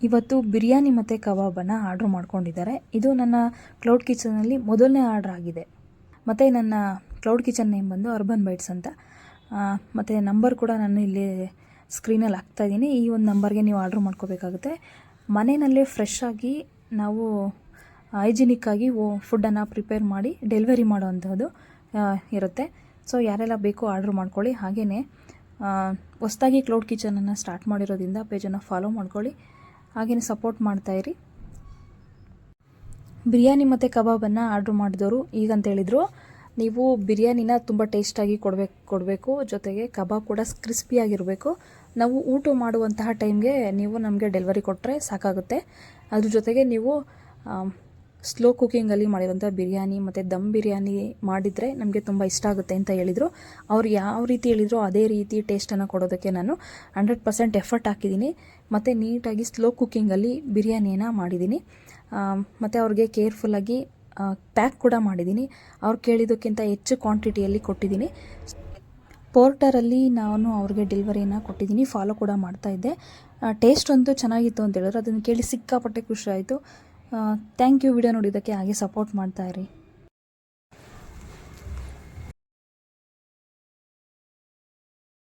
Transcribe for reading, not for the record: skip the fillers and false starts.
ಇವತ್ತು ಬಿರಿಯಾನಿ ಮತ್ತು ಕಬಾಬನ್ನು ಆರ್ಡ್ರ್ ಮಾಡ್ಕೊಂಡಿದ್ದಾರೆ. ಇದು ನನ್ನ ಕ್ಲೌಡ್ ಕಿಚನಲ್ಲಿ ಮೊದಲನೇ ಆರ್ಡ್ರ್ ಆಗಿದೆ. ಮತ್ತು ನನ್ನ ಕ್ಲೌಡ್ ಕಿಚನ್ ನೇಮ್ ಬಂದು ಅರ್ಬನ್ ಬೈಟ್ಸ್ ಅಂತ. ಮತ್ತು ನಂಬರ್ ಕೂಡ ನಾನು ಇಲ್ಲಿ ಸ್ಕ್ರೀನಲ್ಲಿ ಹಾಕ್ತಾಯಿದ್ದೀನಿ. ಈ ಒಂದು ನಂಬರ್ಗೆ ನೀವು ಆರ್ಡ್ರ್ ಮಾಡ್ಕೋಬೇಕಾಗುತ್ತೆ. ಮನೆಯಲ್ಲೇ ಫ್ರೆಶ್ ಆಗಿ ನಾವು ಹೈಜಿನಿಕ್ಕಾಗಿ ಫುಡ್ಡನ್ನು ಪ್ರಿಪೇರ್ ಮಾಡಿ ಡೆಲಿವರಿ ಮಾಡೋವಂಥದ್ದು ಇರುತ್ತೆ. ಸೊ ಯಾರೆಲ್ಲ ಬೇಕೋ ಆರ್ಡ್ರ್ ಮಾಡ್ಕೊಳ್ಳಿ. ಹಾಗೆಯೇ ಹೊಸದಾಗಿ ಕ್ಲೌಡ್ ಕಿಚನನ್ನು ಸ್ಟಾರ್ಟ್ ಮಾಡಿರೋದ್ರಿಂದ ಪೇಜನ್ನು ಫಾಲೋ ಮಾಡ್ಕೊಳ್ಳಿ. ಹಾಗೆಯೇ ಸಪೋರ್ಟ್ ಮಾಡ್ತಾಯಿರಿ. ಬಿರಿಯಾನಿ ಮತ್ತು ಕಬಾಬನ್ನು ಆರ್ಡ್ರ್ ಮಾಡಿದವರು ಈಗಂತ ಹೇಳಿದರು, ನೀವು ಬಿರಿಯಾನಿನ ತುಂಬ ಟೇಸ್ಟಾಗಿ ಕೊಡಬೇಕು, ಜೊತೆಗೆ ಕಬಾಬ್ ಕೂಡ ಕ್ರಿಸ್ಪಿಯಾಗಿರಬೇಕು. ನಾವು ಊಟ ಮಾಡುವಂತಹ ಟೈಮ್ಗೆ ನೀವು ನಮಗೆ ಡೆಲಿವರಿ ಕೊಟ್ಟರೆ ಸಾಕಾಗುತ್ತೆ. ಅದ್ರ ಜೊತೆಗೆ ನೀವು ಸ್ಲೋ ಕುಕ್ಕಿಂಗಲ್ಲಿ ಮಾಡಿರೋಂಥ ಬಿರಿಯಾನಿ ಮತ್ತು ದಮ್ ಬಿರಿಯಾನಿ ಮಾಡಿದರೆ ನಮಗೆ ತುಂಬ ಇಷ್ಟ ಆಗುತ್ತೆ ಅಂತ ಹೇಳಿದರು. ಅವ್ರು ಯಾವ ರೀತಿ ಹೇಳಿದ್ರು ಅದೇ ರೀತಿ ಟೇಸ್ಟನ್ನು ಕೊಡೋದಕ್ಕೆ ನಾನು 100% ಎಫರ್ಟ್ ಹಾಕಿದ್ದೀನಿ. ಮತ್ತು ನೀಟಾಗಿ ಸ್ಲೋ ಕುಕ್ಕಿಂಗಲ್ಲಿ ಬಿರಿಯಾನಿಯನ್ನು ಮಾಡಿದ್ದೀನಿ. ಮತ್ತು ಅವ್ರಿಗೆ ಕೇರ್ಫುಲ್ಲಾಗಿ ಪ್ಯಾಕ್ ಕೂಡ ಮಾಡಿದ್ದೀನಿ. ಅವ್ರು ಕೇಳಿದ್ದಕ್ಕಿಂತ ಹೆಚ್ಚು ಕ್ವಾಂಟಿಟಿಯಲ್ಲಿ ಕೊಟ್ಟಿದ್ದೀನಿ. ಪೋರ್ಟರಲ್ಲಿ ನಾನು ಅವ್ರಿಗೆ ಡೆಲಿವರಿಯನ್ನು ಕೊಟ್ಟಿದ್ದೀನಿ. ಫಾಲೋ ಕೂಡ ಮಾಡ್ತಾಯಿದ್ದೆ. ಟೇಸ್ಟ್ ಅಂತೂ ಚೆನ್ನಾಗಿತ್ತು ಅಂತ ಹೇಳಿದ್ರು. ಅದನ್ನು ಕೇಳಿ ಸಿಕ್ಕಾಪಟ್ಟೆ ಖುಷಿ ಆಯಿತು. ಥ್ಯಾಂಕ್ ಯು ವಿಡಿಯೋ ನೋಡಿದ್ದಕ್ಕೆ. ಹಾಗೆ ಸಪೋರ್ಟ್ ಮಾಡ್ತಾಯಿರಿ.